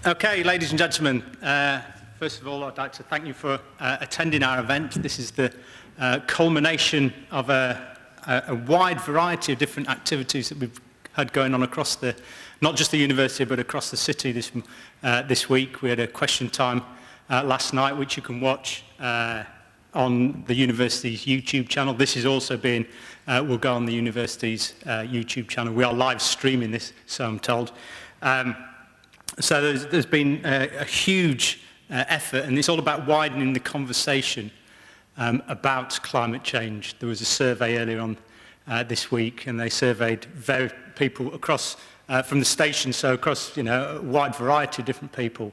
Okay, ladies and gentlemen, first of all, I'd like to thank you for attending our event. This is the culmination of a wide variety of different activities that we've had going on across not just the university, but across the city this week. We had a question time last night, which you can watch on the university's YouTube channel. This is also will go on the university's YouTube channel. We are live streaming this, so I'm told. So there's been a huge effort, and it's all about widening the conversation about climate change. There was a survey earlier on this week, and they surveyed people across from the station, so across a wide variety of different people.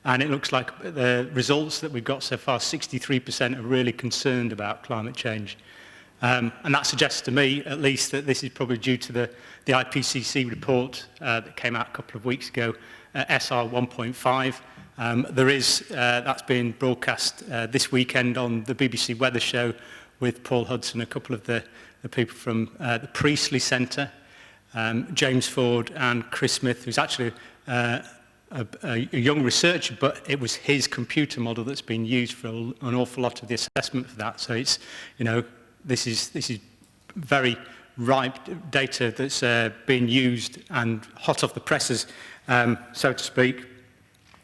And it looks like the results that we've got so far, 63% are really concerned about climate change. And that suggests to me, at least, that this is probably due to the IPCC report that came out a couple of weeks ago, SR 1.5. That's being broadcast this weekend on the BBC Weather Show with Paul Hudson, a couple of the people from the Priestley Centre, James Ford and Chris Smith, who's actually a young researcher, but it was his computer model that's been used for an awful lot of the assessment for that. So it's, this is very ripe data that's being used and hot off the presses, so to speak.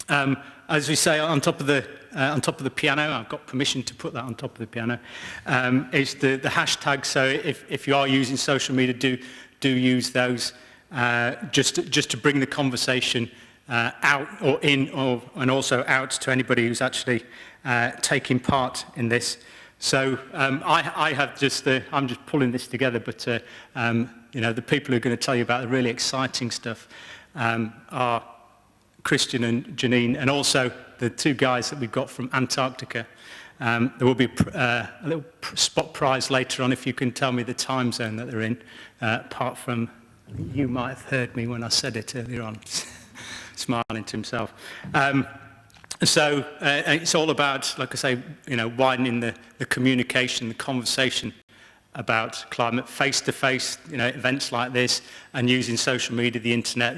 As we say, on top of the piano, I've got permission to put that on top of the piano. It's the hashtag. So if you are using social media, do use those just to bring the conversation out or in, and also out to anybody who's actually taking part in this. So I have I'm just pulling this together, but the people who are going to tell you about the really exciting stuff are Christian and Janine, and also the two guys that we've got from Antarctica. There will be a little spot prize later on if you can tell me the time zone that they're in, apart from you might have heard me when I said it earlier on, smiling to himself. So it's all about, like I say, widening the communication, the conversation about climate face-to-face, events like this, and using social media, the internet.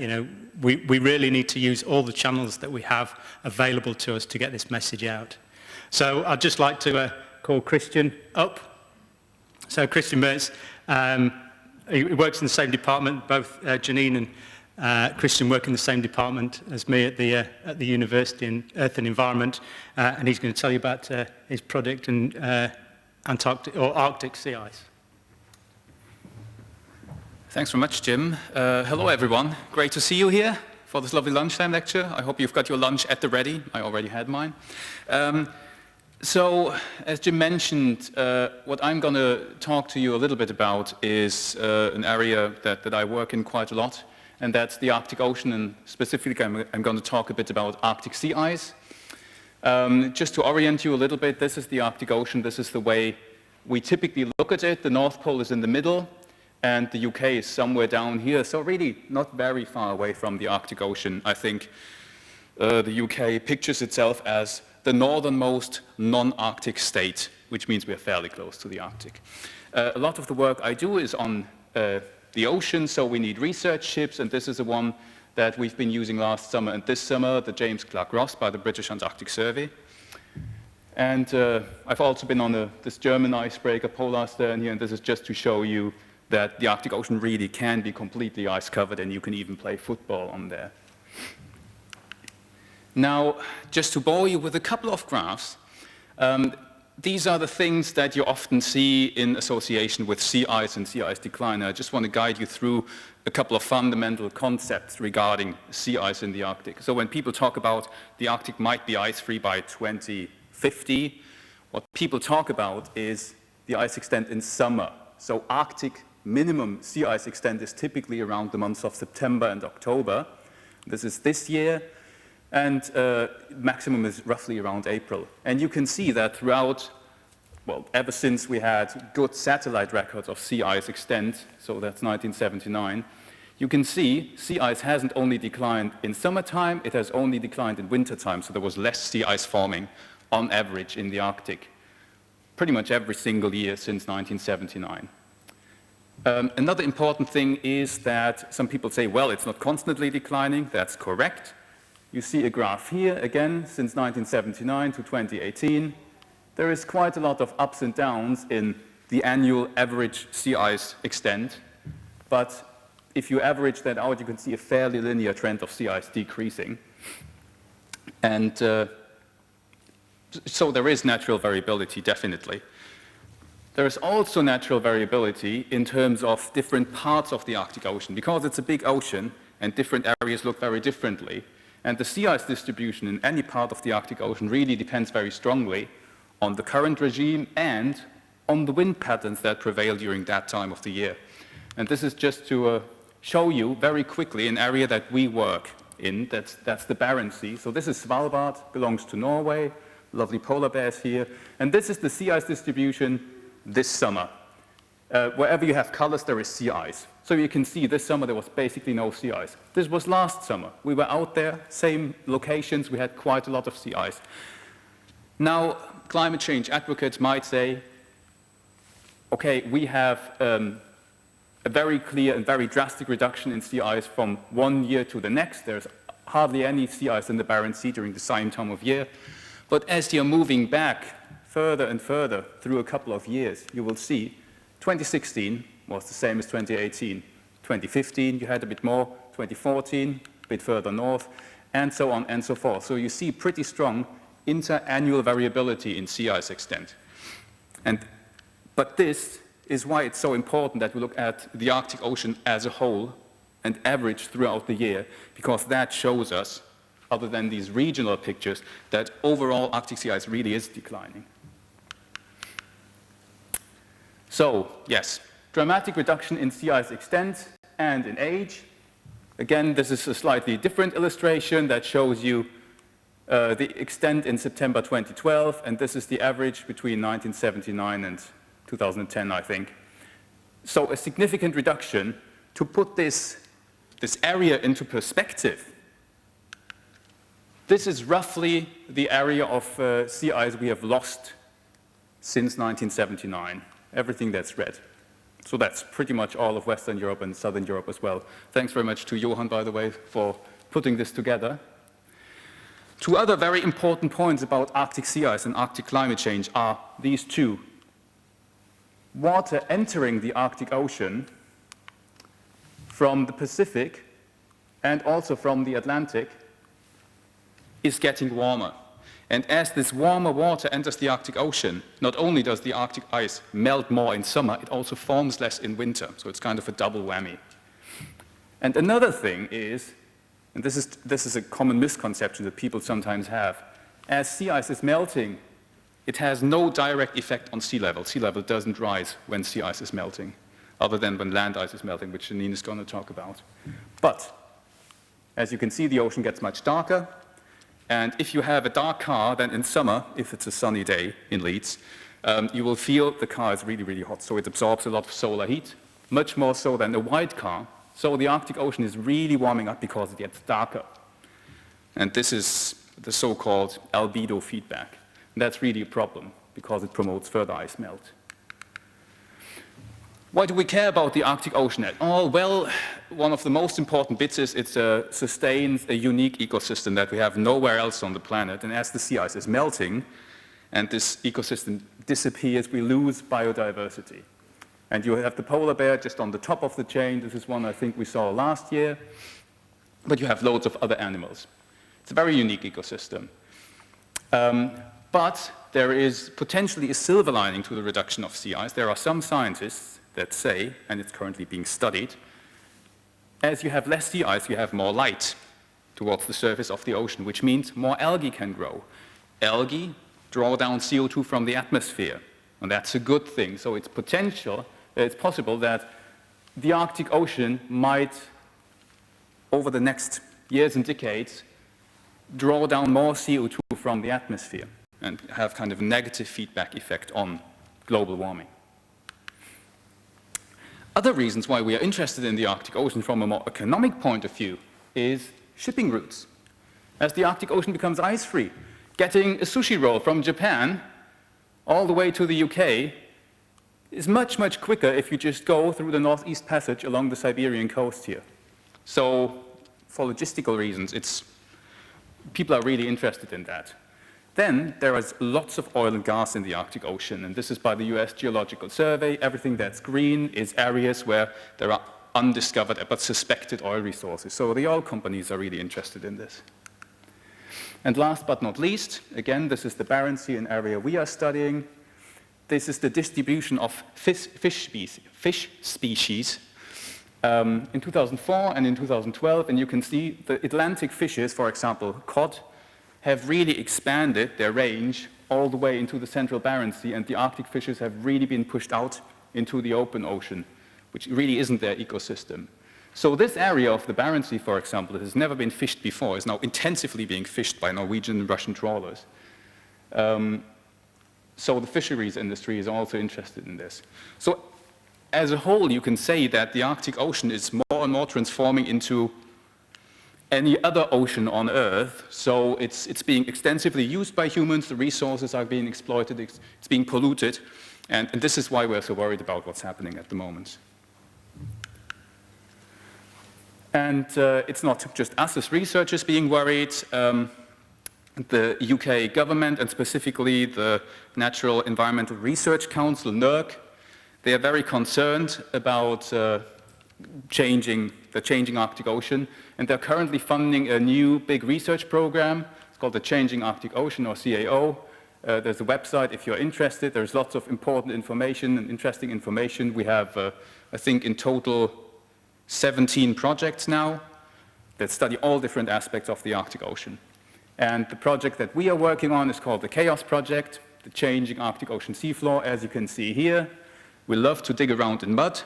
We really need to use all the channels that we have available to us to get this message out. So I'd just like to call Christian up. So Christian Barents, he works in the same department. Both Janine and Christian work in the same department as me at the university in Earth and Environment, and he's going to tell you about his project in Antarctic or Arctic sea ice. Thanks very much, Jim. Hello, everyone. Great to see you here for this lovely lunchtime lecture. I hope you've got your lunch at the ready. I already had mine. So, as Jim mentioned, what I'm going to talk to you a little bit about is an area that I work in quite a lot, and that's the Arctic Ocean, and specifically I'm going to talk a bit about Arctic sea ice. Just to orient you a little bit, this is the Arctic Ocean. This is the way we typically look at it. The North Pole is in the middle, and the UK is somewhere down here, so really not very far away from the Arctic Ocean. I think the UK pictures itself as the northernmost non-Arctic state, which means we're fairly close to the Arctic. A lot of the work I do is on the ocean, so we need research ships, and this is the one that we've been using last summer and this summer, the James Clark Ross by the British Antarctic Survey. And I've also been on this German icebreaker, Polar Stern here, and this is just to show you that the Arctic Ocean really can be completely ice-covered, and you can even play football on there. Now, just to bore you with a couple of graphs, these are the things that you often see in association with sea ice and sea ice decline. I just want to guide you through a couple of fundamental concepts regarding sea ice in the Arctic. So when people talk about the Arctic might be ice-free by 2050, what people talk about is the ice extent in summer. So Arctic minimum sea ice extent is typically around the months of September and October. This is this year. And maximum is roughly around April. And you can see that throughout, well, ever since we had good satellite records of sea ice extent, so that's 1979, you can see sea ice hasn't only declined in summertime, it has only declined in wintertime, so there was less sea ice forming on average in the Arctic, pretty much every single year since 1979. Another important thing is that some people say, well, it's not constantly declining. That's correct. You see a graph here, again, since 1979 to 2018. There is quite a lot of ups and downs in the annual average sea ice extent, but if you average that out, you can see a fairly linear trend of sea ice decreasing. And so there is natural variability, definitely. There is also natural variability in terms of different parts of the Arctic Ocean, because it's a big ocean and different areas look very differently. And the sea ice distribution in any part of the Arctic Ocean really depends very strongly on the current regime and on the wind patterns that prevail during that time of the year. And this is just to show you very quickly an area that we work in, that's the Barents Sea. So this is Svalbard, belongs to Norway, lovely polar bears here. And this is the sea ice distribution this summer. Wherever you have colors, there is sea ice. So you can see this summer there was basically no sea ice. This was last summer. We were out there, same locations, we had quite a lot of sea ice. Now, climate change advocates might say, okay, we have a very clear and very drastic reduction in sea ice from one year to the next. There's hardly any sea ice in the Barents Sea during the same time of year. But as you're moving back further and further through a couple of years, you will see 2016 was the same as 2018. 2015, you had a bit more. 2014, a bit further north, and so on and so forth. So you see pretty strong inter-annual variability in sea ice extent. But this is why it's so important that we look at the Arctic Ocean as a whole and average throughout the year, because that shows us, other than these regional pictures, that overall Arctic sea ice really is declining. So, yes, dramatic reduction in sea ice extent and in age. Again, this is a slightly different illustration that shows you the extent in September 2012, and this is the average between 1979 and 2010, I think. So a significant reduction. To put this area into perspective, this is roughly the area of sea ice we have lost since 1979, everything that's red. So that's pretty much all of Western Europe and Southern Europe as well. Thanks very much to Johan, by the way, for putting this together. Two other very important points about Arctic sea ice and Arctic climate change are these two. Water entering the Arctic Ocean from the Pacific and also from the Atlantic is getting warmer. And as this warmer water enters the Arctic Ocean, not only does the Arctic ice melt more in summer, it also forms less in winter. So it's kind of a double whammy. And another thing is, and this is a common misconception that people sometimes have, as sea ice is melting, it has no direct effect on sea level. Sea level doesn't rise when sea ice is melting, other than when land ice is melting, which Janine is going to talk about. But as you can see, the ocean gets much darker. And if you have a dark car, then in summer, if it's a sunny day in Leeds, you will feel the car is really, really hot. So it absorbs a lot of solar heat, much more so than a white car. So the Arctic Ocean is really warming up because it gets darker. And this is the so-called albedo feedback. And that's really a problem because it promotes further ice melt. Why do we care about the Arctic Ocean at all? Well, one of the most important bits is it sustains a unique ecosystem that we have nowhere else on the planet. And as the sea ice is melting and this ecosystem disappears, we lose biodiversity. And you have the polar bear just on the top of the chain. This is one I think we saw last year. But you have loads of other animals. It's a very unique ecosystem. But there is potentially a silver lining to the reduction of sea ice. There are some scientists that say, and it's currently being studied, as you have less sea ice, you have more light towards the surface of the ocean, which means more algae can grow. Algae draw down CO2 from the atmosphere, and that's a good thing. So it's possible that the Arctic Ocean might, over the next years and decades, draw down more CO2 from the atmosphere and have kind of a negative feedback effect on global warming. Other reasons why we are interested in the Arctic Ocean from a more economic point of view is shipping routes. As the Arctic Ocean becomes ice-free, getting a sushi roll from Japan all the way to the UK is much, much quicker if you just go through the Northeast Passage along the Siberian coast here. So, for logistical reasons, it's people are really interested in that. Then there is lots of oil and gas in the Arctic Ocean, and this is by the US Geological Survey. Everything that's green is areas where there are undiscovered but suspected oil resources. So the oil companies are really interested in this. And last but not least, again, this is the Barents Sea, an area we are studying. This is the distribution of fish species in 2004 and in 2012, and you can see the Atlantic fishes, for example, cod, have really expanded their range all the way into the central Barents Sea, and the Arctic fishes have really been pushed out into the open ocean, which really isn't their ecosystem. So this area of the Barents Sea, for example, that has never been fished before, is now intensively being fished by Norwegian and Russian trawlers. So the fisheries industry is also interested in this. So as a whole, you can say that the Arctic Ocean is more and more transforming into any other ocean on Earth. So it's being extensively used by humans, the resources are being exploited, it's being polluted, and this is why we're so worried about what's happening at the moment. And it's not just us as researchers being worried. The UK government, and specifically the Natural Environmental Research Council, NERC, they are very concerned about the changing Arctic Ocean, and they're currently funding a new big research program. It's called the Changing Arctic Ocean, or CAO. There's a website if you're interested. There's lots of important information and interesting information. We have, I think, in total 17 projects now that study all different aspects of the Arctic Ocean. And the project that we are working on is called the CHAOS Project, the Changing Arctic Ocean Seafloor. As you can see here, we love to dig around in mud,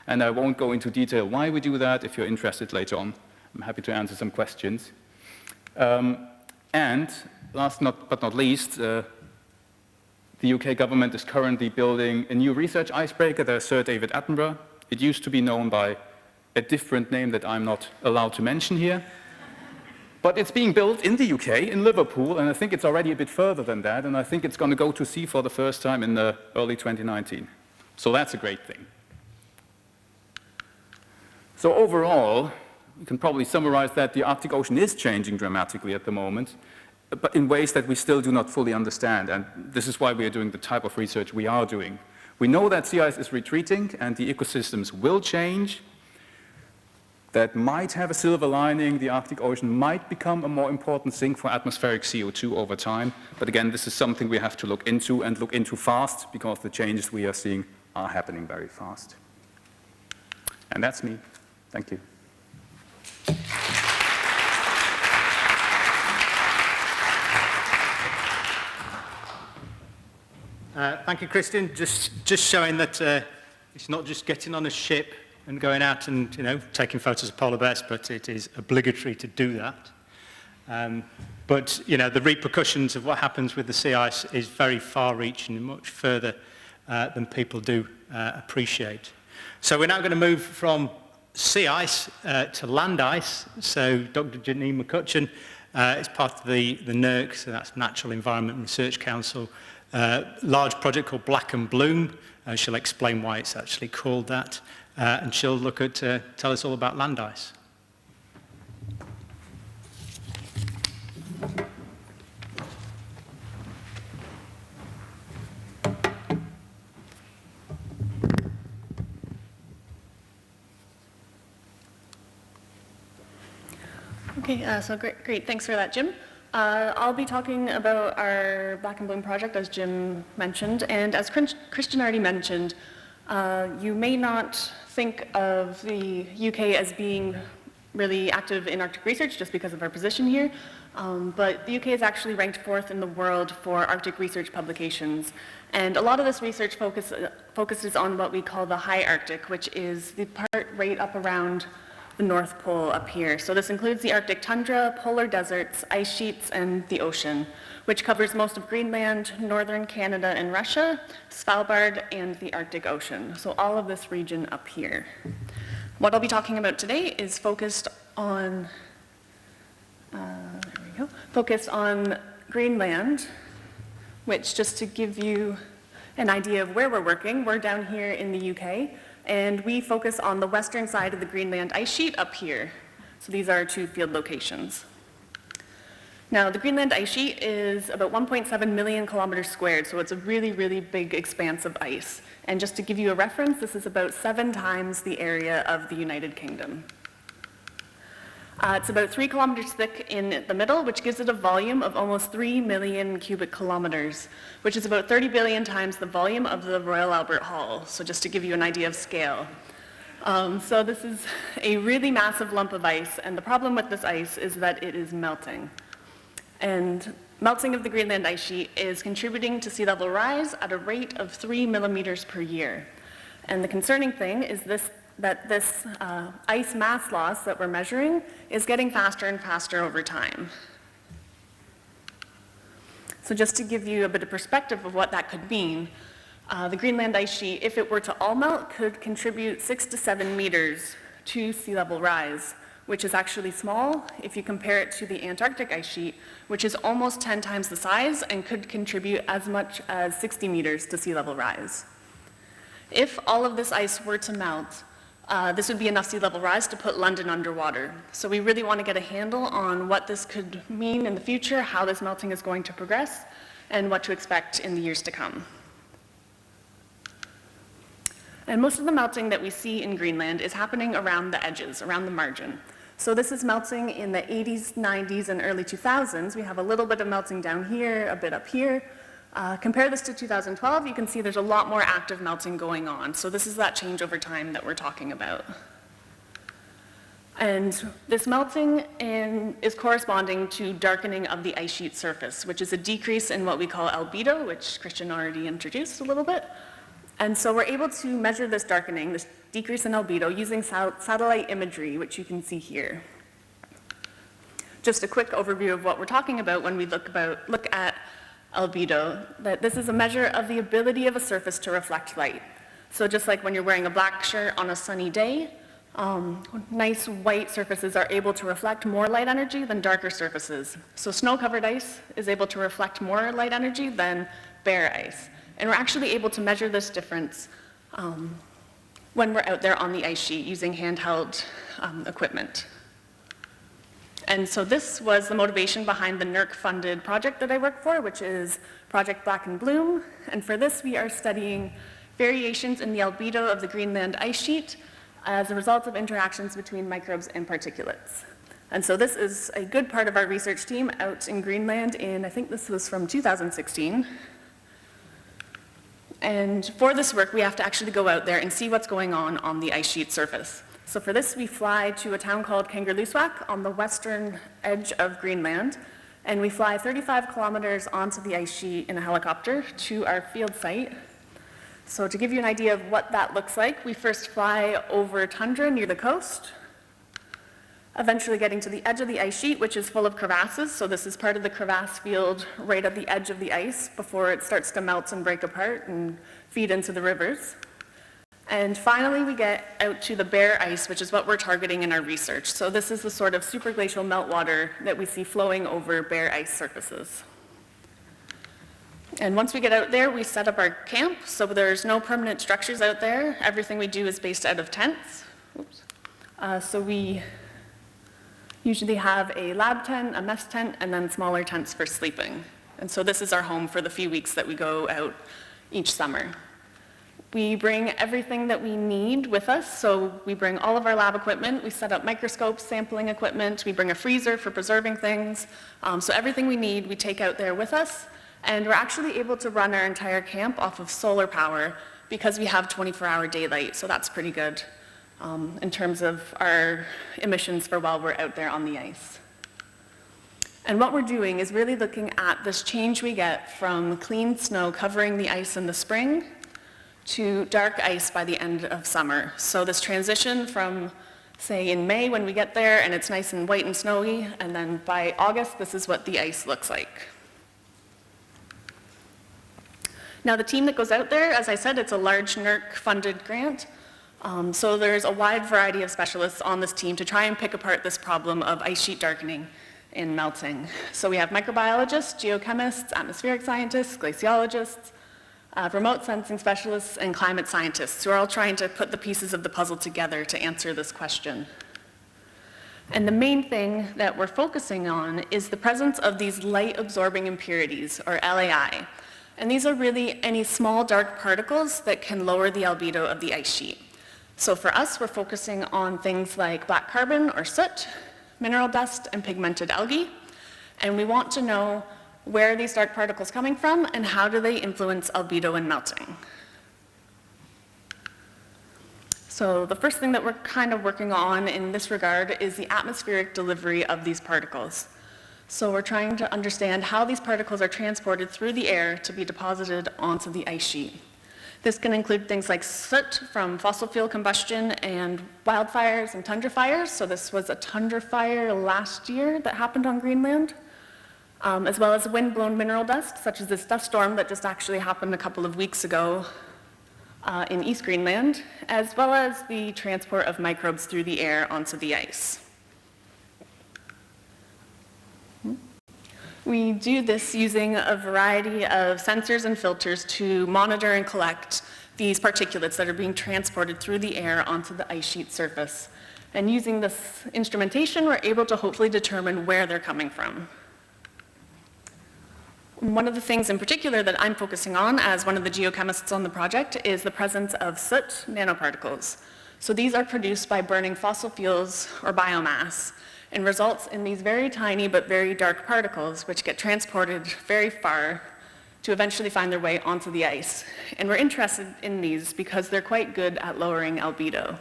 and I won't go into detail why we do that. If you're interested later on, I'm happy to answer some questions. And last but not least, the UK government is currently building a new research icebreaker, the Sir David Attenborough. It used to be known by a different name that I'm not allowed to mention here. But it's being built in the UK, in Liverpool, and I think it's already a bit further than that, and I think it's going to go to sea for the first time in early 2019. So that's a great thing. So overall, you can probably summarize that the Arctic Ocean is changing dramatically at the moment, but in ways that we still do not fully understand, and this is why we are doing the type of research we are doing. We know that sea ice is retreating and the ecosystems will change. That might have a silver lining. The Arctic Ocean might become a more important sink for atmospheric CO2 over time. But again, this is something we have to look into, and look into fast, because the changes we are seeing are happening very fast. And that's me. Thank you. Thank you, Christian. Just showing that it's not just getting on a ship and going out and, taking photos of polar bears, but it is obligatory to do that. But, the repercussions of what happens with the sea ice is very far-reaching and much further than people do appreciate. So we're now going to move from sea ice to land ice. So Dr. Janine McCutcheon is part of the NERC, so that's Natural Environment Research Council, large project called Black and Bloom. She'll explain why it's actually called that. And she'll look at, tell us all about land ice. Okay, so great. Thanks for that, Jim. I'll be talking about our Black and Bloom project, as Jim mentioned, and as Christian already mentioned, you may not think of the UK as being really active in Arctic research just because of our position here, but the UK is actually ranked 4th in the world for Arctic research publications, and a lot of this research focuses on what we call the high Arctic, which is the part right up around the North Pole up here. So this includes the Arctic tundra, polar deserts, ice sheets, and the ocean, which covers most of Greenland, northern Canada and Russia, Svalbard, and the Arctic Ocean. So all of this region up here. What I'll be talking about today is focused on Greenland, which, just to give you an idea of where we're working, we're down here in the UK, and we focus on the western side of the Greenland ice sheet up here. So these are our 2 field locations. Now, the Greenland ice sheet is about 1.7 million kilometers squared, so it's a really, really big expanse of ice. And just to give you a reference, this is about 7 times the area of the United Kingdom. It's about 3 kilometers thick in the middle, which gives it a volume of almost 3 million cubic kilometers, which is about 30 billion times the volume of the Royal Albert Hall. So just to give you an idea of scale. So this is a really massive lump of ice, and the problem with this ice is that it is melting. And melting of the Greenland ice sheet is contributing to sea level rise at a rate of 3 millimeters per year. And the concerning thing is that this ice mass loss that we're measuring is getting faster and faster over time. So just to give you a bit of perspective of what that could mean, the Greenland ice sheet, if it were to all melt, could contribute 6 to 7 meters to sea level rise, which is actually small if you compare it to the Antarctic ice sheet, which is almost 10 times the size and could contribute as much as 60 meters to sea level rise. If all of this ice were to melt, this would be enough sea level rise to put London underwater. So we really want to get a handle on what this could mean in the future, how this melting is going to progress, and what to expect in the years to come. And most of the melting that we see in Greenland is happening around the edges, around the margin. So this is melting in the 80s, 90s, and early 2000s. We have a little bit of melting down here, a bit up here. Compare this to 2012, you can see there's a lot more active melting going on. So this is that change over time that we're talking about. And this melting is corresponding to darkening of the ice sheet surface, which is a decrease in what we call albedo, which Christian already introduced a little bit. And so we're able to measure this darkening, this decrease in albedo, using satellite imagery, which you can see here. Just a quick overview of what we're talking about when we look at albedo, that this is a measure of the ability of a surface to reflect light. So just like when you're wearing a black shirt on a sunny day, nice white surfaces are able to reflect more light energy than darker surfaces. So snow-covered ice is able to reflect more light energy than bare ice. And we're actually able to measure this difference when we're out there on the ice sheet using handheld equipment. And so this was the motivation behind the NERC-funded project that I work for, which is Project Black and Bloom. And for this, we are studying variations in the albedo of the Greenland ice sheet as a result of interactions between microbes and particulates. And so this is a good part of our research team out in Greenland I think this was from 2016. And for this work, we have to actually go out there and see what's going on the ice sheet surface. So for this, we fly to a town called Kangerlussuaq on the western edge of Greenland, and we fly 35 kilometers onto the ice sheet in a helicopter to our field site. So to give you an idea of what that looks like, we first fly over tundra near the coast, eventually getting to the edge of the ice sheet, which is full of crevasses. So this is part of the crevasse field right at the edge of the ice before it starts to melt and break apart and feed into the rivers. And finally, we get out to the bare ice, which is what we're targeting in our research. So this is the sort of superglacial meltwater that we see flowing over bare ice surfaces. And once we get out there, we set up our camp. So there's no permanent structures out there. Everything we do is based out of tents. So we usually have a lab tent, a mess tent, and then smaller tents for sleeping. And so this is our home for the few weeks that we go out each summer. We bring everything that we need with us. So we bring all of our lab equipment. We set up microscopes, sampling equipment. We bring a freezer for preserving things. So everything we need, we take out there with us. And we're actually able to run our entire camp off of solar power because we have 24-hour daylight. So that's pretty good in terms of our emissions for while we're out there on the ice. And what we're doing is really looking at this change we get from clean snow covering the ice in the spring to dark ice by the end of summer. So this transition from, say, in May when we get there and it's nice and white and snowy, and then by August, this is what the ice looks like. Now the team that goes out there, as I said, it's a large NERC-funded grant. So there's a wide variety of specialists on this team to try and pick apart this problem of ice sheet darkening and melting. So we have microbiologists, geochemists, atmospheric scientists, glaciologists, remote sensing specialists, and climate scientists who are all trying to put the pieces of the puzzle together to answer this question. And the main thing that we're focusing on is the presence of these light-absorbing impurities, or LAI. And these are really any small dark particles that can lower the albedo of the ice sheet. So for us, we're focusing on things like black carbon or soot, mineral dust, and pigmented algae. And we want to know where are these dark particles coming from and how do they influence albedo and melting. So the first thing that we're kind of working on in this regard is the atmospheric delivery of these particles. So we're trying to understand how these particles are transported through the air to be deposited onto the ice sheet. This can include things like soot from fossil fuel combustion and wildfires and tundra fires. So this was a tundra fire last year that happened on Greenland, as well as wind-blown mineral dust, such as this dust storm that just actually happened a couple of weeks ago in East Greenland, as well as the transport of microbes through the air onto the ice. We do this using a variety of sensors and filters to monitor and collect these particulates that are being transported through the air onto the ice sheet surface. And using this instrumentation, we're able to hopefully determine where they're coming from. One of the things in particular that I'm focusing on as one of the geochemists on the project is the presence of soot nanoparticles. So these are produced by burning fossil fuels or biomass and results in these very tiny but very dark particles which get transported very far to eventually find their way onto the ice. And we're interested in these because they're quite good at lowering albedo.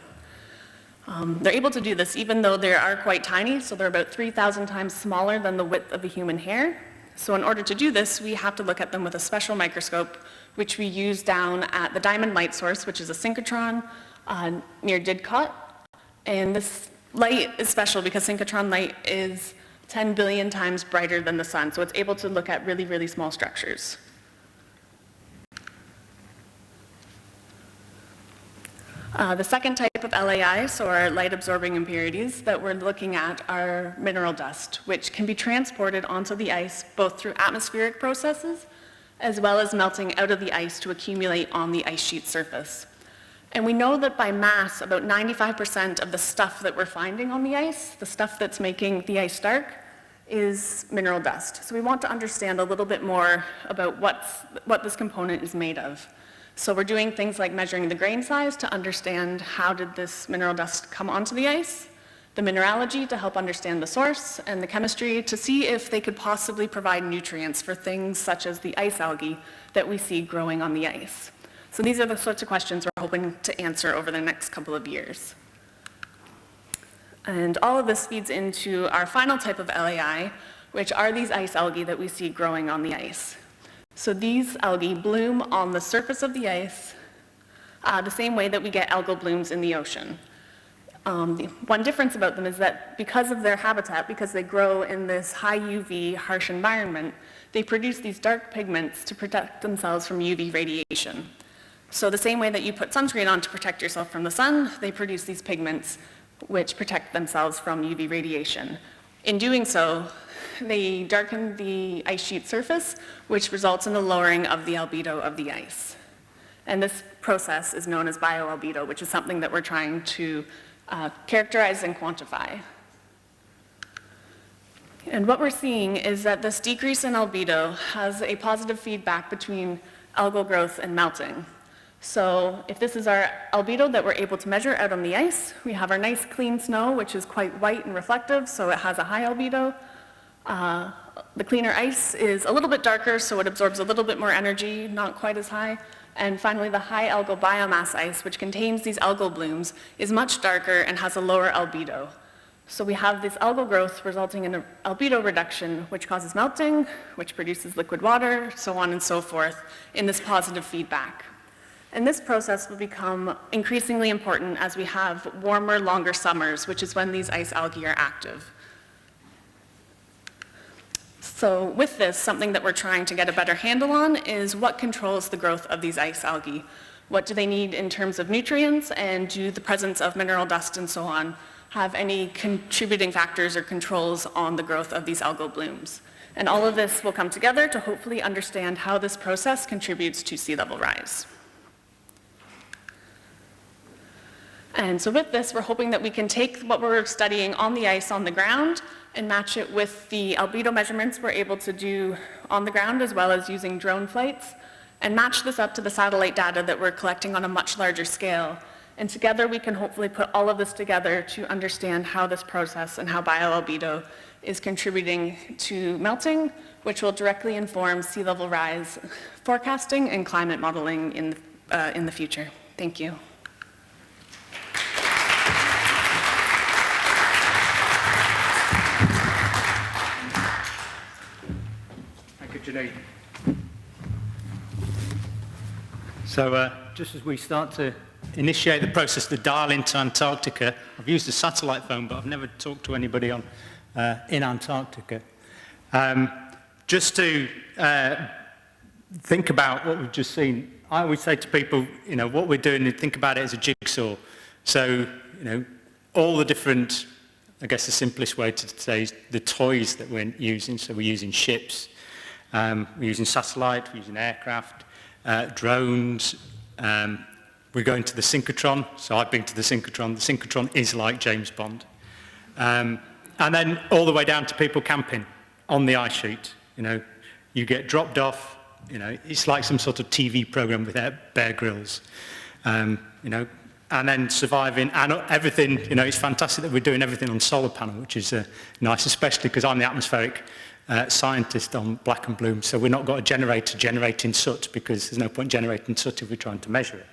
They're able to do this even though they are quite tiny, so they're about 3,000 times smaller than the width of a human hair. So in order to do this, we have to look at them with a special microscope, which we use down at the Diamond Light Source, which is a synchrotron near Didcot. And this light is special because synchrotron light is 10 billion times brighter than the sun, so it's able to look at really, really small structures. The second type of LAI, so our light-absorbing impurities that we're looking at, are mineral dust, which can be transported onto the ice both through atmospheric processes as well as melting out of the ice to accumulate on the ice sheet surface. And we know that by mass, about 95% of the stuff that we're finding on the ice, the stuff that's making the ice dark, is mineral dust. So we want to understand a little bit more about what this component is made of. So we're doing things like measuring the grain size to understand how did this mineral dust come onto the ice, the mineralogy to help understand the source, and the chemistry to see if they could possibly provide nutrients for things such as the ice algae that we see growing on the ice. So these are the sorts of questions we're hoping to answer over the next couple of years. And all of this feeds into our final type of LAI, which are these ice algae that we see growing on the ice. So these algae bloom on the surface of the ice the same way that we get algal blooms in the ocean. One difference about them is that because of their habitat, because they grow in this high UV, harsh environment, they produce these dark pigments to protect themselves from UV radiation. So the same way that you put sunscreen on to protect yourself from the sun, they produce these pigments which protect themselves from UV radiation. In doing so, they darken the ice sheet surface, which results in the lowering of the albedo of the ice. And this process is known as bioalbedo, which is something that we're trying to characterize and quantify. And what we're seeing is that this decrease in albedo has a positive feedback between algal growth and melting. So if this is our albedo that we're able to measure out on the ice, we have our nice clean snow, which is quite white and reflective, so it has a high albedo. The cleaner ice is a little bit darker, so it absorbs a little bit more energy, not quite as high. And finally, the high algal biomass ice, which contains these algal blooms, is much darker and has a lower albedo. So we have this algal growth resulting in an albedo reduction, which causes melting, which produces liquid water, so on and so forth, in this positive feedback. And this process will become increasingly important as we have warmer, longer summers, which is when these ice algae are active. So with this, something that we're trying to get a better handle on is what controls the growth of these ice algae. What do they need in terms of nutrients, and do the presence of mineral dust and so on have any contributing factors or controls on the growth of these algal blooms? And all of this will come together to hopefully understand how this process contributes to sea level rise. And so with this, we're hoping that we can take what we're studying on the ice on the ground and match it with the albedo measurements we're able to do on the ground, as well as using drone flights, and match this up to the satellite data that we're collecting on a much larger scale. And together we can hopefully put all of this together to understand how this process and how bioalbedo is contributing to melting, which will directly inform sea level rise forecasting and climate modeling in the future. Thank you. Janine. So just as we start to initiate the process to dial into Antarctica, I've used a satellite phone, but I've never talked to anybody on in Antarctica. Just to think about what we've just seen, I always say to people, you know, what we're doing, think about it as a jigsaw. So, you know, all the different, I guess the simplest way to say is the toys that we're using. So we're using ships, we're using satellite, we're using aircraft, drones, we're going to the synchrotron. So I've been to the synchrotron. The synchrotron is like James Bond. And then all the way down to people camping on the ice sheet. You know, you get dropped off, you know, it's like some sort of TV program with Bear Grylls. You know, and then surviving, and everything, you know, it's fantastic that we're doing everything on solar panel, which is nice, especially because I'm the atmospheric scientist on Black and Bloom, so we've not got a generator generating soot, because there's no point generating soot if we're trying to measure it.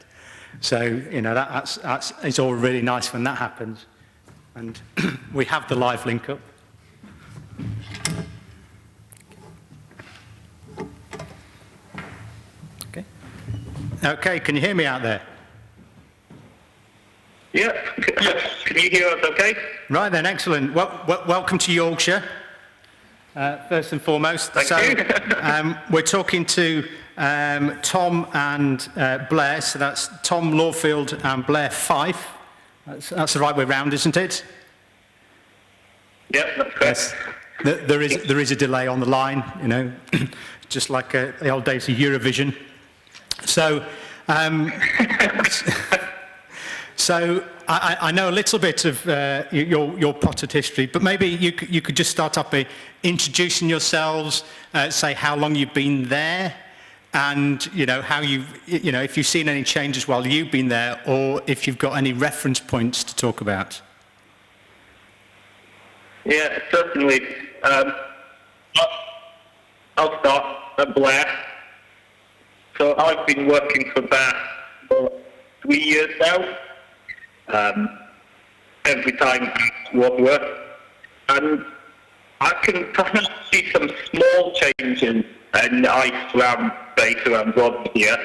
So, you know, it's all really nice when that happens. And we have the live link up. Okay. Okay, can you hear me out there? Yeah. Yes. Can you hear us okay? Right then, excellent. Welcome to Yorkshire, first and foremost. Thank you. We're talking to Tom and Blair, so that's Tom Lawfield and Blair Fife. That's the right way round, isn't it? Yeah, that's correct. Yes. There is a delay on the line, you know, just like the old days of Eurovision. So, so I know a little bit of your potted history, but maybe you could just start up by introducing yourselves, say how long you've been there, and you know how you know if you've seen any changes while you've been there, or if you've got any reference points to talk about. Yeah, certainly. I'll start at Blair. So I've been working for about 3 years now. Every time work, and I can kind of see some small changes in the ice around base around Rod here.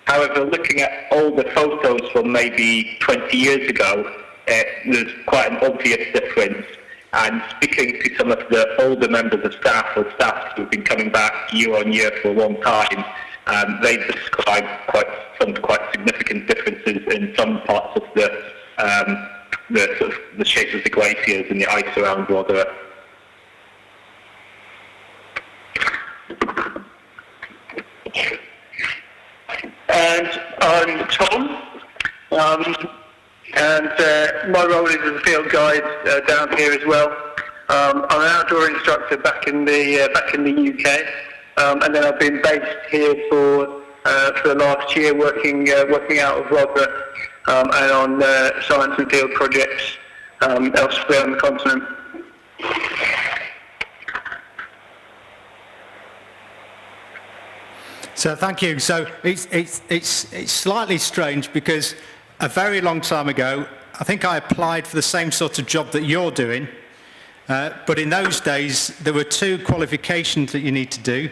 However, looking at older photos from maybe 20 years ago, there's quite an obvious difference. And speaking to some of the older members of staff or staff who've been coming back year on year for a long time, they describe some quite significant differences in some parts of the shape of the glaciers and the ice around Roder. And I'm Tom, and my role is as a field guide down here as well. I'm an outdoor instructor back in the UK, and then I've been based here for the last year, working out of Roder and on science and field projects elsewhere on the continent. So thank you. So it's slightly strange because a very long time ago, I think I applied for the same sort of job that you're doing, but in those days there were two qualifications that you need to do,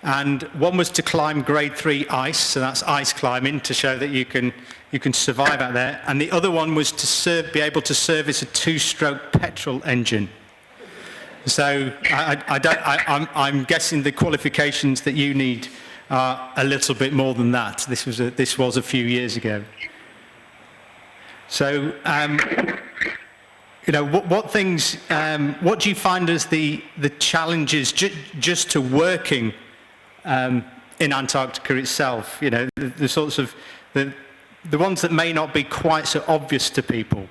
and one was to climb grade 3 ice, so that's ice climbing to show that you can survive out there, and the other one was to be able to service a 2-stroke petrol engine. So I'm guessing the qualifications that you need are a little bit more than that. This was a few years ago. So, you know, what things, what do you find as the challenges just to working in Antarctica itself? You know, the sorts of the the ones that may not be quite so obvious to people?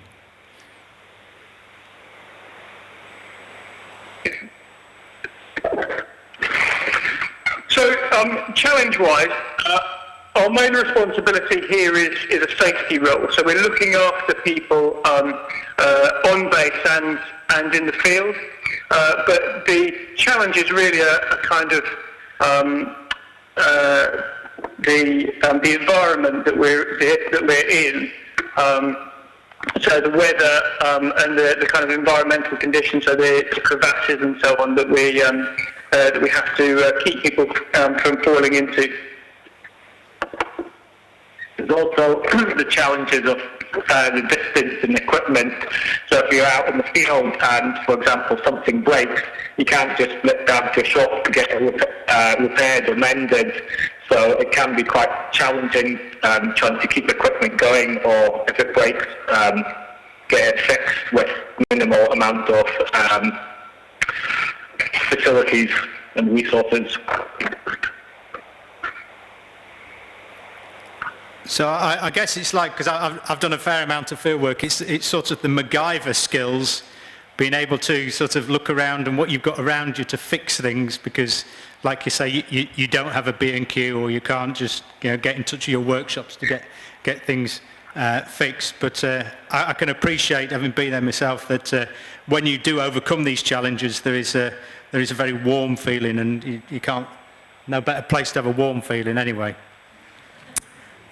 So, challenge-wise, our main responsibility here is a safety role. So we're looking after people on base and in the field. But the challenge is really a kind of the environment that we're in. So the weather and the kind of environmental conditions, so the crevasses and so on that we have to keep people from falling into. There's also the challenges of the distance and equipment. So if you're out in the field and, for example, something breaks, you can't just flip down to a shop to get it repaired or mended. So it can be quite challenging trying to keep equipment going, or if it breaks, get it fixed with minimal amount of facilities and resources. So I guess it's like, because I've done a fair amount of field work, it's sort of the MacGyver skills, being able to sort of look around and what you've got around you to fix things, because like you say, you don't have a B&Q, or you can't just get in touch with your workshops to get things fixed. But I can appreciate, having been there myself, that when you do overcome these challenges, there is a very warm feeling, and you can't, no better place to have a warm feeling anyway.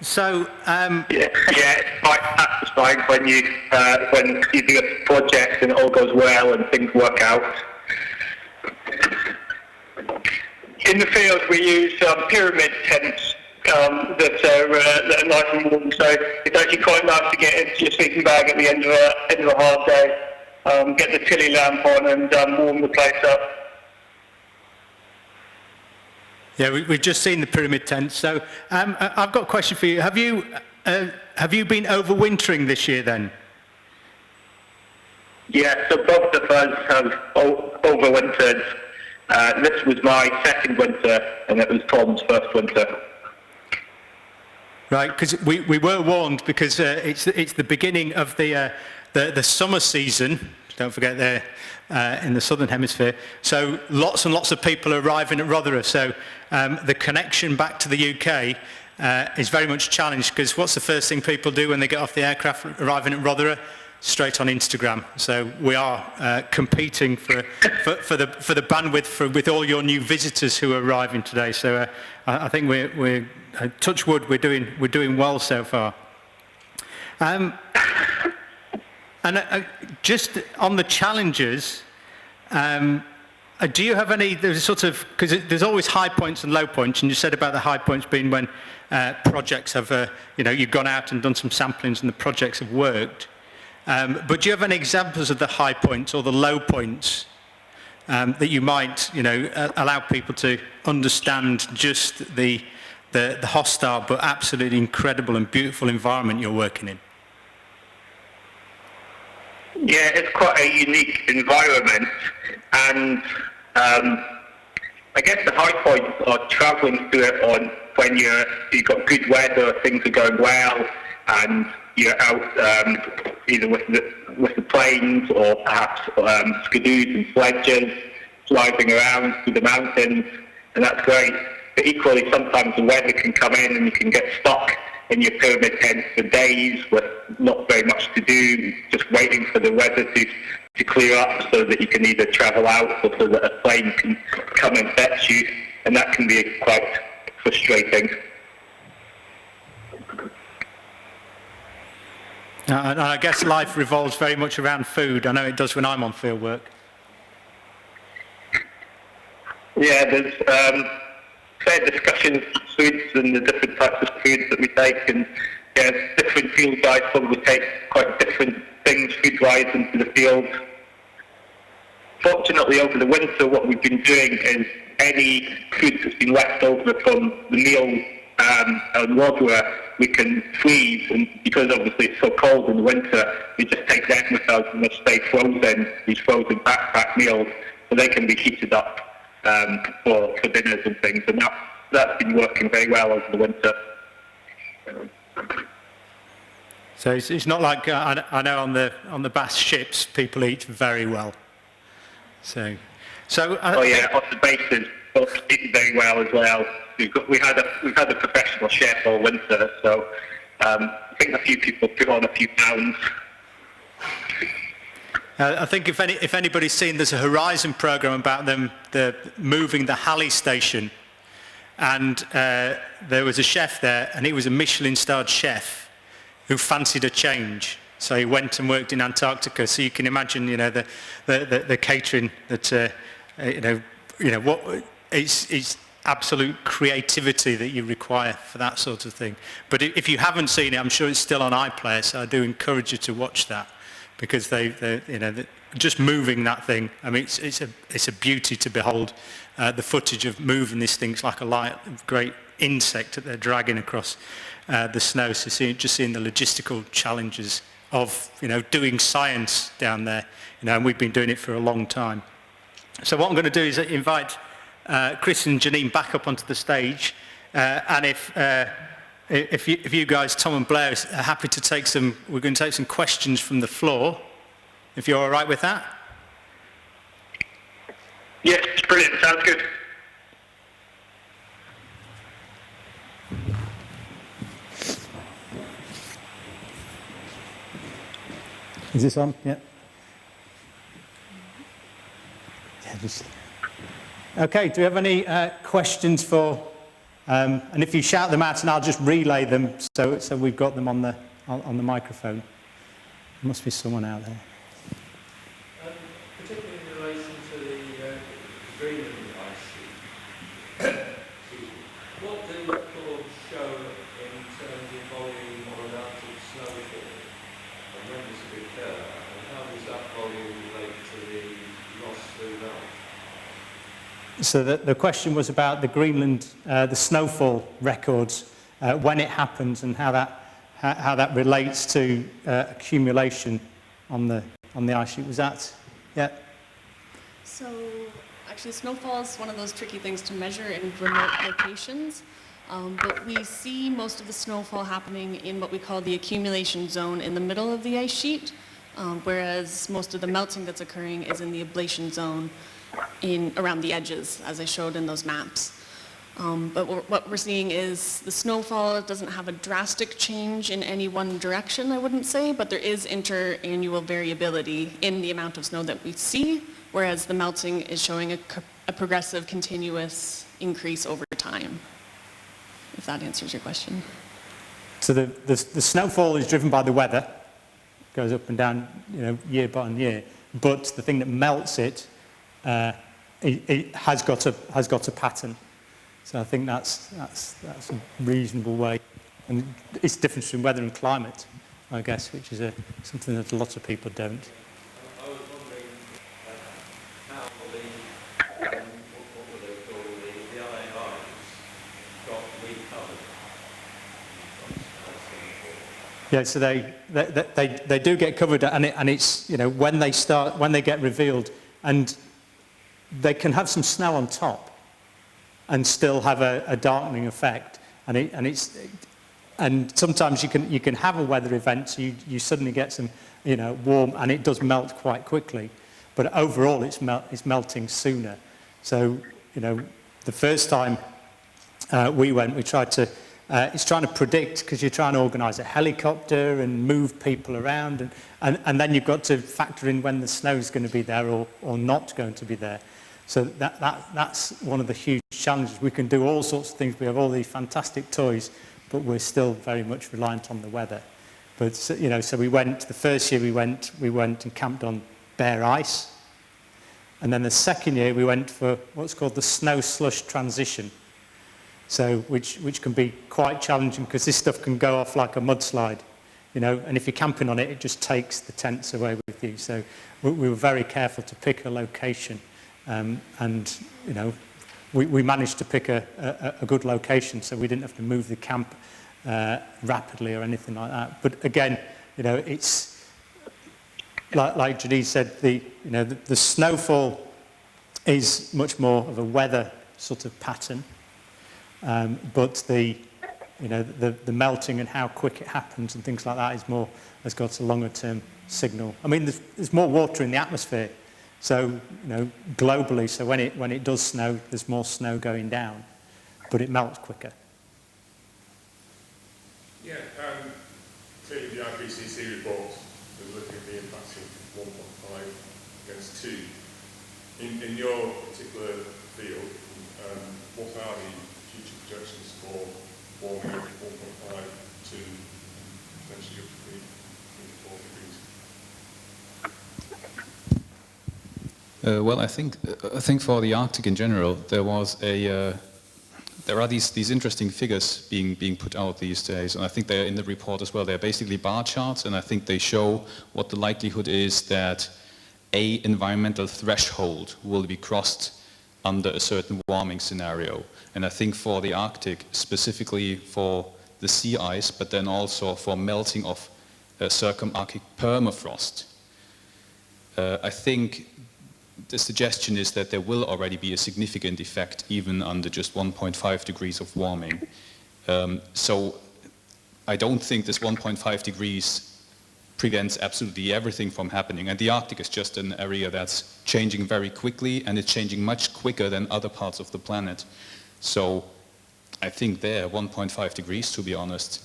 So yeah, it's quite satisfying when you do a project and it all goes well and things work out. In the field, we use pyramid tents that are nice and warm. So it's actually quite nice to get into your sleeping bag at the end of a hard day, get the tilly lamp on, and warm the place up. Yeah, we've just seen the pyramid tents. So I've got a question for you. Have you been overwintering this year then? Yeah, so both of us have overwintered. This was my second winter, and it was Tom's first winter. Right, because we were warned, because it's the beginning of the summer season. Don't forget they're in the southern hemisphere. So lots and lots of people are arriving at Rotherham. So the connection back to the UK is very much challenged, because what's the first thing people do when they get off the aircraft arriving at Rotherham? Straight on Instagram. So we are competing for the bandwidth with all your new visitors who are arriving today. So I think we're touch wood, we're doing well so far. And just on the challenges, do you have any, there's sort of, because there's always high points and low points, and you said about the high points being when projects have, you've gone out and done some samplings and the projects have worked. But do you have any examples of the high points or the low points that you might, allow people to understand just the hostile but absolutely incredible and beautiful environment you're working in? Yeah, it's quite a unique environment, and I guess the high points are travelling through it on when you've got good weather, things are going well, and you're out either with the planes or perhaps skidoos and sledges driving around through the mountains, and that's great. But equally, sometimes the weather can come in and you can get stuck in your pyramid tent for days with not very much to do, just waiting for the weather to clear up so that you can either travel out or so that a plane can come and fetch you, and that can be quite frustrating. And I guess life revolves very much around food. I know it does when I'm on field work. Yeah, there's fair discussions of foods and the different types of foods that we take, and different field guys probably take quite different things food-wise into the field. Fortunately, over the winter, what we've been doing is any food that's been left over from the meal on Rotherham, we can freeze, and because obviously it's so cold in the winter, we just take them with us and they stay frozen, these frozen backpack meals, so they can be heated up for dinners and things, and that's been working very well over the winter. So it's not like I know on the Bass ships people eat very well. So Oh yeah, on the bases, folks eat very well as well. We've had a professional chef all winter, so I think a few people put on a few pounds. I think if anybody's seen, there's a Horizon program about them moving the Halley station, and there was a chef there, and he was a Michelin-starred chef who fancied a change. So he went and worked in Antarctica. So you can imagine, the catering that, what it's absolute creativity that you require for that sort of thing. But if you haven't seen it, I'm sure it's still on iPlayer. So I do encourage you to watch that, because they just moving that thing. I mean, it's a beauty to behold. The footage of moving this thing, it's like a great insect that they're dragging across the snow. So just seeing the logistical challenges of doing science down there, and we've been doing it for a long time. So what I'm going to do is invite Chris and Janine back up onto the stage, and if you guys, Tom and Blair, are happy to we're going to take some questions from the floor, if you're all right with that. Yes, brilliant. Sounds good. Is this on? Yeah. Okay, do you have any questions for, and if you shout them out, and I'll just relay them so we've got them on the microphone. There must be someone out there. Particularly in relation to the Greenland ice sheet. What do records show in terms of volume or amount of snowfall? And when does it occur? And how does that volume relate to the loss through melt? So the question was about the Greenland, the snowfall records, when it happens and how that relates to accumulation on the ice sheet. Was that? Yeah. So actually snowfall is one of those tricky things to measure in remote locations, but we see most of the snowfall happening in what we call the accumulation zone in the middle of the ice sheet, whereas most of the melting that's occurring is in the ablation zone around the edges, as I showed in those maps. But what we're seeing is the snowfall doesn't have a drastic change in any one direction, I wouldn't say, but there is interannual variability in the amount of snow that we see, whereas the melting is showing a progressive, continuous increase over time, if that answers your question. So the snowfall is driven by the weather, goes up and down, year by year, but the thing that melts it has got a pattern. So I think that's a reasonable way, and it's different from weather and climate, I guess, which is something that a lot of people don't. I was wondering how what were they called, the IIs got recovered. Yeah, so they do get covered, and it's when they get revealed, and they can have some snow on top and still have a darkening effect, and sometimes you can have a weather event, so you suddenly get some warm, and it does melt quite quickly, but overall it's melting sooner. So the first time we went, we tried to it's trying to predict, because you're trying to organise a helicopter and move people around, and then you've got to factor in when the snow's going to be there or not going to be there. So that's one of the huge challenges. We can do all sorts of things. We have all these fantastic toys, but we're still very much reliant on the weather. But so we went, the first year we went and camped on bare ice. And then the second year we went for what's called the snow slush transition. So which can be quite challenging, because this stuff can go off like a mudslide, and if you're camping on it, it just takes the tents away with you. So we were very careful to pick a location. And we managed to pick a good location, so we didn't have to move the camp rapidly or anything like that. But again, it's like Janine said, the snowfall is much more of a weather sort of pattern, but the you know, the melting and how quick it happens and things like that has got a longer term signal. I mean, there's more water in the atmosphere, so, you know, globally, so when it does snow, there's more snow going down, but it melts quicker. Yeah, clearly the IPCC report is looking at the impacts of 1.5 against 2. In your particular field, what are the future projections for warming of 1.5 to potentially up to 3 to 4 degrees? Well, I think for the Arctic in general, there are these interesting figures being put out these days, and I think they're in the report as well. They're basically bar charts, and I think they show what the likelihood is that a environmental threshold will be crossed under a certain warming scenario. And I think for the Arctic, specifically for the sea ice, but then also for melting of circumarctic permafrost, I think the suggestion is that there will already be a significant effect even under just 1.5 degrees of warming. So I don't think this 1.5 degrees prevents absolutely everything from happening. And the Arctic is just an area that's changing very quickly, and it's changing much quicker than other parts of the planet. So I think there, 1.5 degrees, to be honest,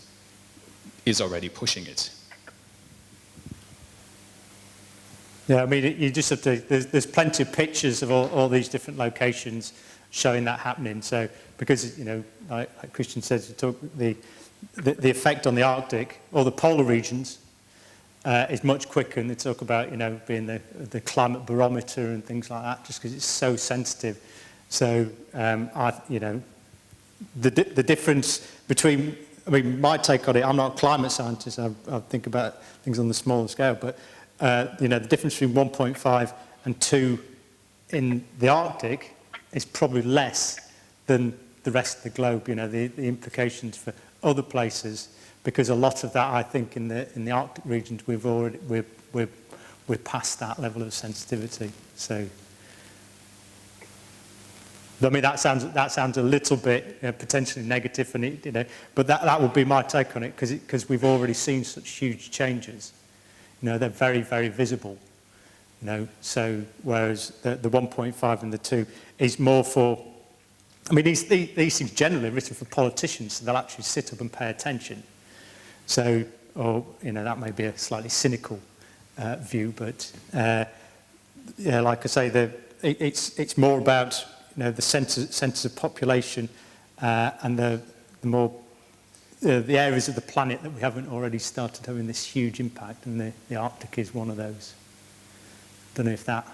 is already pushing it. Yeah, I mean, you just have to, there's plenty of pictures of all these different locations showing that happening. So, because, you know, like Christian says, the effect on the Arctic, or the polar regions, is much quicker, and they talk about, you know, being the climate barometer and things like that, just because it's so sensitive. So, you know, the difference between, I mean, my take on it, I'm not a climate scientist, I think about things on the smaller scale, but, you know, the difference between 1.5 and 2 in the Arctic is probably less than the rest of the globe, you know, the implications for other places, because a lot of that, I think, in the Arctic regions, we're past that level of sensitivity. So, I mean, that sounds a little bit potentially negative, and you know, but that would be my take on it, because we've already seen such huge changes. You know, they're very, very visible. You know, so whereas the 1.5 and the 2 is more for, I mean, these things generally are written for politicians, so they'll actually sit up and pay attention. So, or, you know, that may be a slightly cynical view, but yeah, like I say, it's more about, you know, the centres of population and the more the areas of the planet that we haven't already started having this huge impact, and the Arctic is one of those. Don't know if that.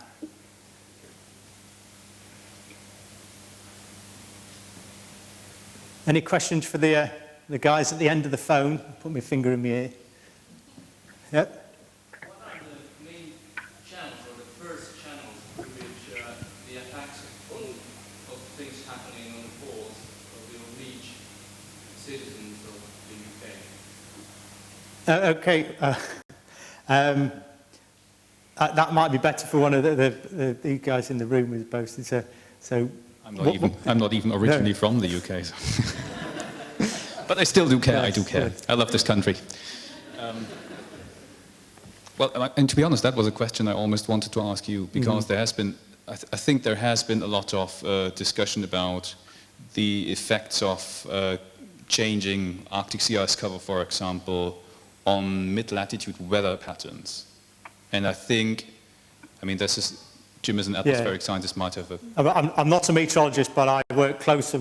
Any questions for the guys at the end of the phone? Put my finger in my ear. Yep. What are the main channels, or the first channels, through which the effects of things happening on the poles will reach citizens of the UK? Okay. That might be better for one of the guys in the room who's both. So I'm not even originally from the UK. So. But I still do care. Yes, I do care. Yes. I love this country. Well, and to be honest, that was a question I almost wanted to ask you, because there has been, I think there has been a lot of discussion about the effects of changing Arctic sea ice cover, for example, on mid-latitude weather patterns. And I think, I mean, this is, Jim is an atmospheric scientist, might have a... I'm not a meteorologist, but I work closer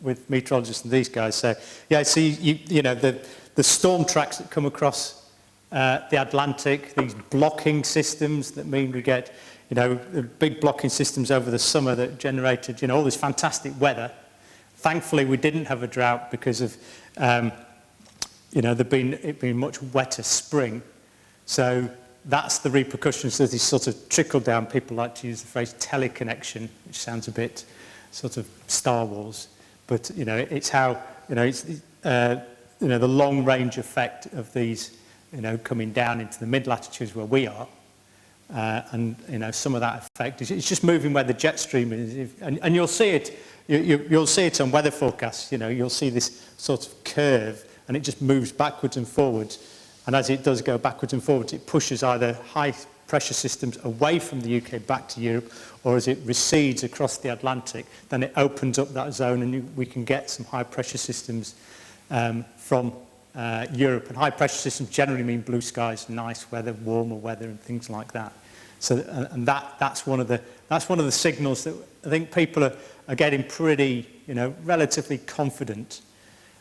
with meteorologists than these guys. So, yeah, so you know, the storm tracks that come across the Atlantic, these blocking systems that mean we get, you know, big blocking systems over the summer that generated, you know, all this fantastic weather. Thankfully, we didn't have a drought because of, you know, it being much wetter spring. So that's the repercussions of this sort of trickle down. People like to use the phrase teleconnection, which sounds a bit sort of Star Wars, but you know, it's how, you know, it's you know, the long range effect of these, you know, coming down into the mid latitudes where we are, and you know, some of that effect is it's just moving where the jet stream is, and you'll see it, you'll see it on weather forecasts. You'll see this sort of curve, and it just moves backwards and forwards. And as it does go backwards and forwards, it pushes either high pressure systems away from the UK back to Europe, or as it recedes across the Atlantic, then it opens up that zone, and we can get some high pressure systems from Europe. And high pressure systems generally mean blue skies, nice weather, warmer weather, and things like that. So, and that's one of the signals that I think people are getting pretty, relatively confident.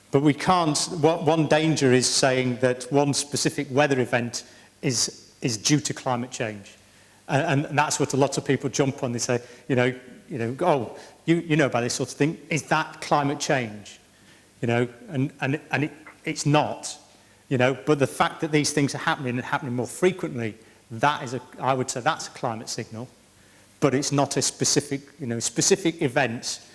But we can't. One danger is saying that one specific weather event is due to climate change, and that's what a lot of people jump on. They say, oh, you know about this sort of thing. Is that climate change? It's not. But the fact that these things are happening and happening more frequently, I would say that's a climate signal. But it's not a specific, specific events.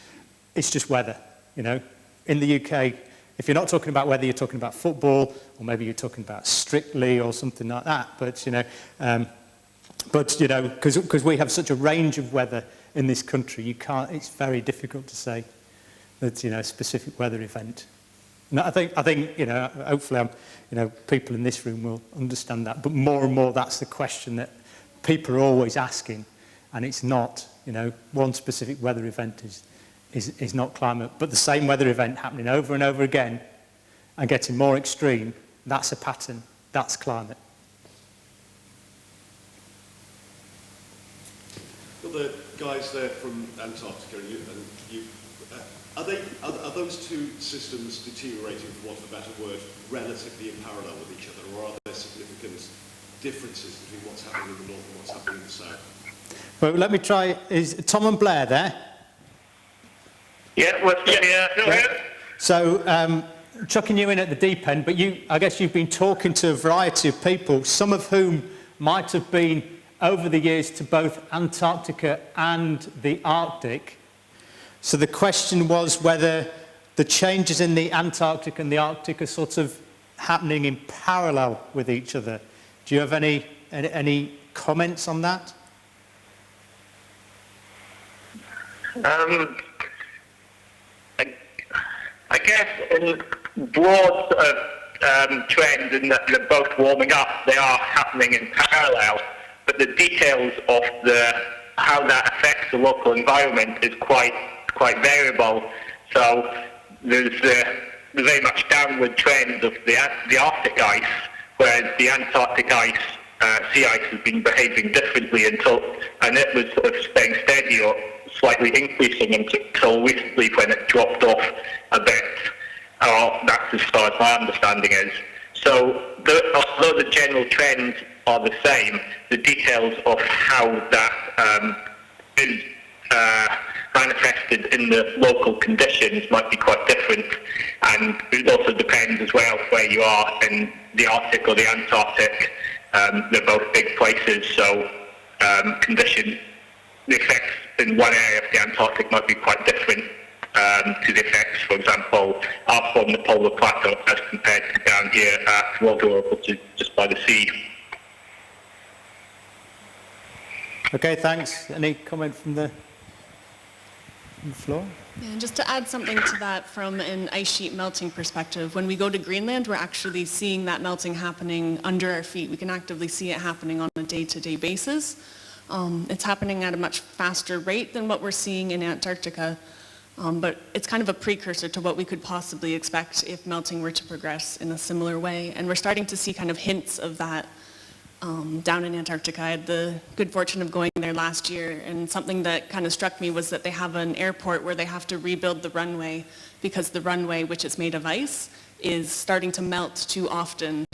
It's just weather. In the UK, if you're not talking about weather, you're talking about football, or maybe you're talking about Strictly or something like that. But because we have such a range of weather in this country, it's very difficult to say that a specific weather event. And I think hopefully people in this room will understand that. But more and more, that's the question that people are always asking, and it's not. One specific weather event is not climate, but the same weather event happening over and over again and getting more extreme, that's a pattern, that's climate. Well, the guys there from Antarctica, are those two systems deteriorating, for want of a better word, relatively in parallel with each other, or are there significant differences between what's happening in the north and what's happening in the south? Well, let me try. Is Tom and Blair there? Yeah, yeah. So, chucking you in at the deep end, but I guess you've been talking to a variety of people, some of whom might have been over the years to both Antarctica and the Arctic. So the question was whether the changes in the Antarctic and the Arctic are sort of happening in parallel with each other. Do you have any comments on that? I guess in broad trends in that they're both warming up, they are happening in parallel, but the details of how that affects the local environment is quite variable. So there's very much downward trends of the Arctic ice, whereas the Antarctic ice, sea ice, has been behaving differently and it was sort of staying steady or slightly increasing until recently when it dropped off a bit. That's as far as my understanding is. So although the general trends are the same, the details of how that is manifested in the local conditions might be quite different, and it also depends as well where you are in the Arctic or the Antarctic. They're both big places, so the effects in one area of the Antarctic might be quite different to the effects, for example, up on the polar plateau as compared to down here at Rotorua, which is just by the sea. Okay, thanks. Any comment from the floor? Yeah, and just to add something to that from an ice sheet melting perspective, when we go to Greenland, we're actually seeing that melting happening under our feet. We can actively see it happening on a day-to-day basis. It's happening at a much faster rate than what we're seeing in Antarctica, but it's kind of a precursor to what we could possibly expect if melting were to progress in a similar way. And we're starting to see kind of hints of that down in Antarctica. I had the good fortune of going there last year, and something that kind of struck me was that they have an airport where they have to rebuild the runway because the runway, which is made of ice, is starting to melt too often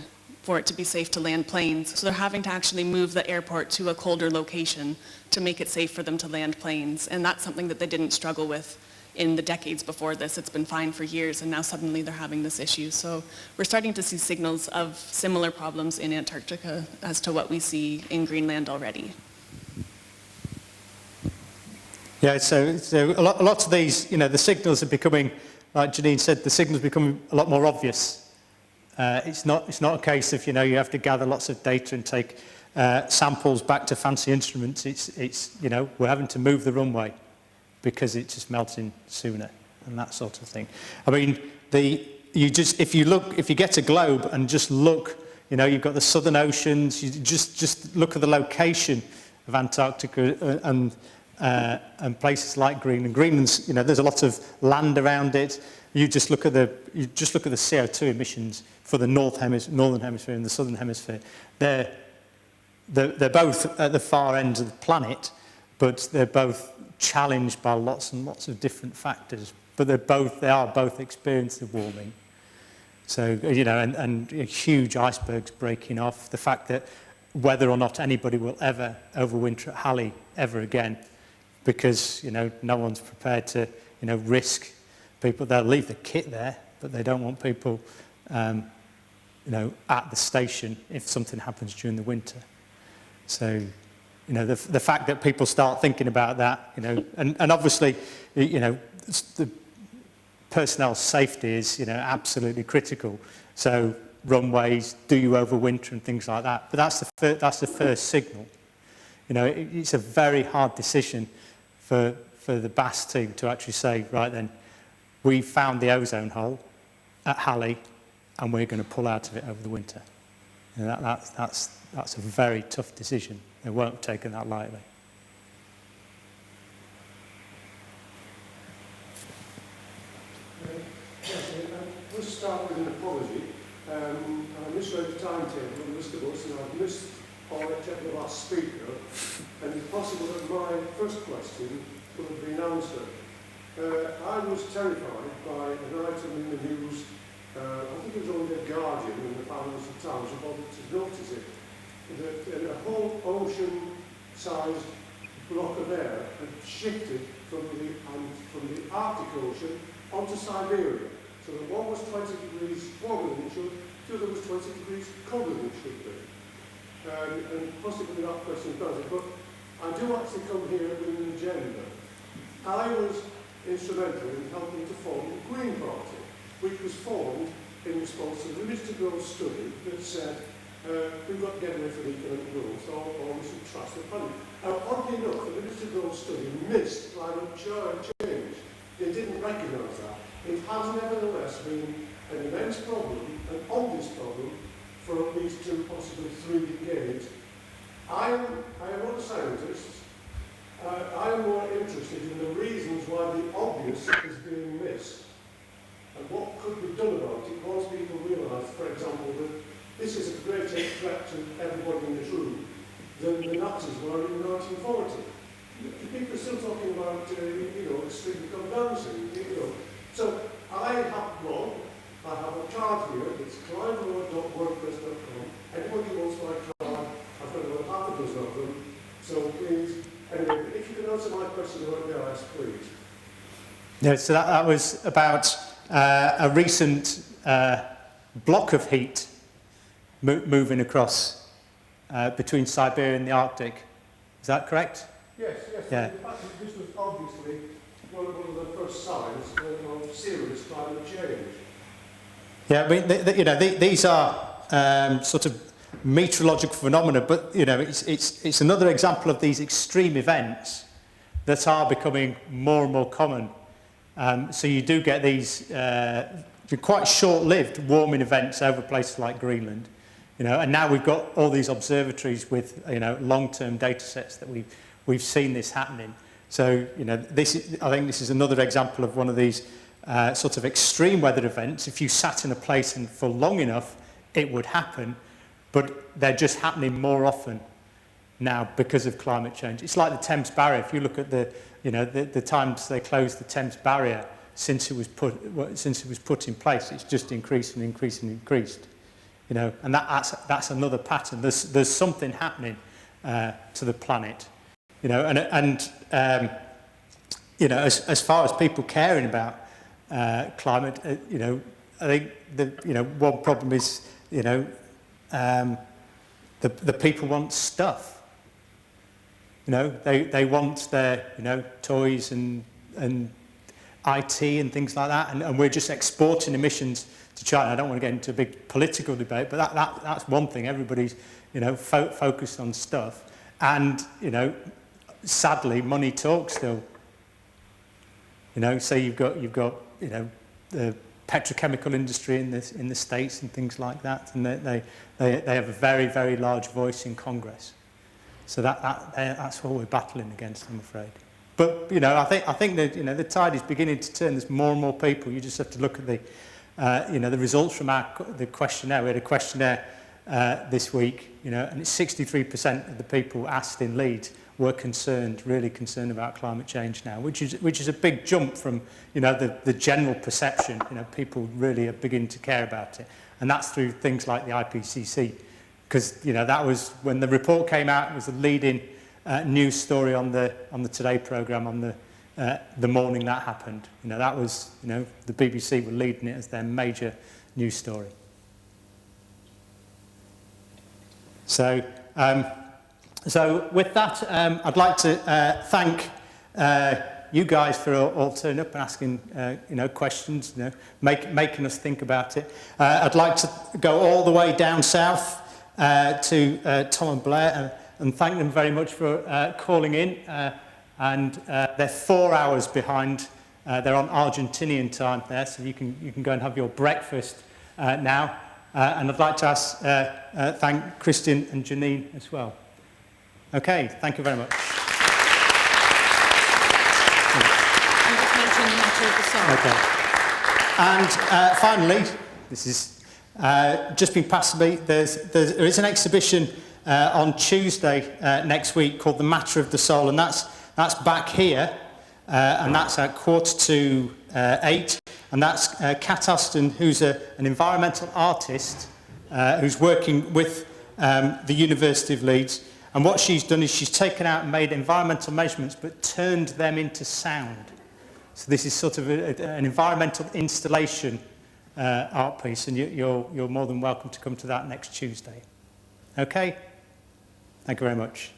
for it to be safe to land planes. So they're having to actually move the airport to a colder location to make it safe for them to land planes. And that's something that they didn't struggle with in the decades before this. It's been fine for years, and now suddenly they're having this issue. So we're starting to see signals of similar problems in Antarctica as to what we see in Greenland already. Yeah, so a lot of these, the signals are becoming, like Janine said, the signals becoming a lot more obvious. It's not a case of, you have to gather lots of data and take samples back to fancy instruments. It's we're having to move the runway. because it's just melting sooner and that sort of thing. I mean, if you get a globe and just look, you know, you've got the southern oceans, you just look at the location of Antarctica and places like Greenland. Greenland's, you know, there's a lot of land around it. You just look at the CO2 emissions for the northern hemisphere and the southern hemisphere. They're both at the far ends of the planet, but they're both challenged by lots and lots of different factors. But they are both experiencing warming. So, you know, and huge icebergs breaking off. The fact that whether or not anybody will ever overwinter at Halley ever again, because, you know, no one's prepared to, you know, risk people. They'll leave the kit there, but they don't want people, you know, at the station if something happens during the winter. So, you know, the fact that people start thinking about that, you know, and obviously, you know, the personnel safety is, you know, absolutely critical. So runways, do you overwinter and things like that. But that's the first signal. You know, it's a very hard decision for the BAS team to actually say, right then, we found the ozone hole at Halley and we're going to pull out of it over the winter. You know, that's a very tough decision. They won't have taken that lightly. Let's start with an apology. I misread the timetable on Mr. Buss and I've missed or checked the last speaker, and it's possible that my first question could have been answered. I was terrified by an item in the news, I think it was only The Guardian in the Financial Times, who bothered to notice it, that a whole ocean-sized block of air had shifted from the Arctic Ocean onto Siberia. So that one was 20 degrees warmer than it should, the other was 20 degrees colder than it should be. And possibly that question is better, but I do actually come here with an agenda. I was instrumental in helping to form the Green Party, which was formed in response to the Mr. Grove study that said we've got to get away from economic growth or we should trust the planet. Oddly enough, the Mr. Grove study missed climate change. They didn't recognise that. It has nevertheless been an immense problem, an obvious problem, for at least 2, possibly 3 decades. I am not a scientist. I am more interested in the reasons why the obvious is being missed and what could be done about it once people realise, for example, that this is a greater threat to everybody in this room than the Nazis were in 1940. People are still talking about, you know, extreme dancing, you know. So I have a card here, it's cliveroad.wordpress.com. Anybody wants my card, I've got about half a dozen of them. So please, anyway, if you can answer my question right now, please. Yeah, so that was about a recent block of heat moving across between Siberia and the Arctic. Is that correct? Yes. Yeah. In fact, this was obviously one of the first signs of serious climate change. Yeah, I mean, you know, these are sort of meteorological phenomena, but you know, it's another example of these extreme events that are becoming more and more common. So you do get these quite short-lived warming events over places like Greenland, you know, and now we've got all these observatories with, you know, long-term data sets that we've seen this happening. So, you know, I think this is another example of one of these sort of extreme weather events. If you sat in a place and for long enough, it would happen, but they're just happening more often now because of climate change. It's like the Thames Barrier. If you look at the times they closed the Thames Barrier since it was put in place, it's just increased and increased and increased. You know, and that's another pattern. There's something happening to the planet. You know, and you know, as far as people caring about climate, you know, I think one problem is, you know, the people want stuff. You know, they want their, you know, toys and IT and things like that, and we're just exporting emissions to China. I don't want to get into a big political debate, but that's one thing. Everybody's, you know, focused on stuff, and you know, sadly, money talks still. You know, so you've got you know, the petrochemical industry in the States and things like that, and they have a very, very large voice in Congress. So that's what we're battling against, I'm afraid. But you know, I think that, you know, the tide is beginning to turn. There's more and more people. You just have to look at the you know, the results from the questionnaire. We had a questionnaire this week, you know, and it's 63% of the people asked in Leeds were concerned, really concerned about climate change now, which is a big jump from, you know, the general perception. You know, people really are beginning to care about it, and that's through things like the IPCC, because, you know, that was when the report came out. It was the leading news story on the Today programme on the morning that happened. You know, that was, you know, the BBC were leading it as their major news story. So. So with that, I'd like to thank you guys for all turning up and asking you know, questions, you know, making us think about it. I'd like to go all the way down south to Tom and Blair and thank them very much for calling in. And they're 4 hours behind. They're on Argentinian time there, so you can go and have your breakfast now. And I'd like to thank Christian and Janine as well. Okay, thank you very much. Okay. And finally, this is just been passed to me. There is an exhibition on Tuesday next week called The Matter of the Soul, and that's back here, and that's at 7:45, and that's Kat Aston, who's an environmental artist who's working with the University of Leeds. And what she's done is she's taken out and made environmental measurements but turned them into sound. So this is sort of an environmental installation art piece, and you're more than welcome to come to that next Tuesday. Okay? Thank you very much.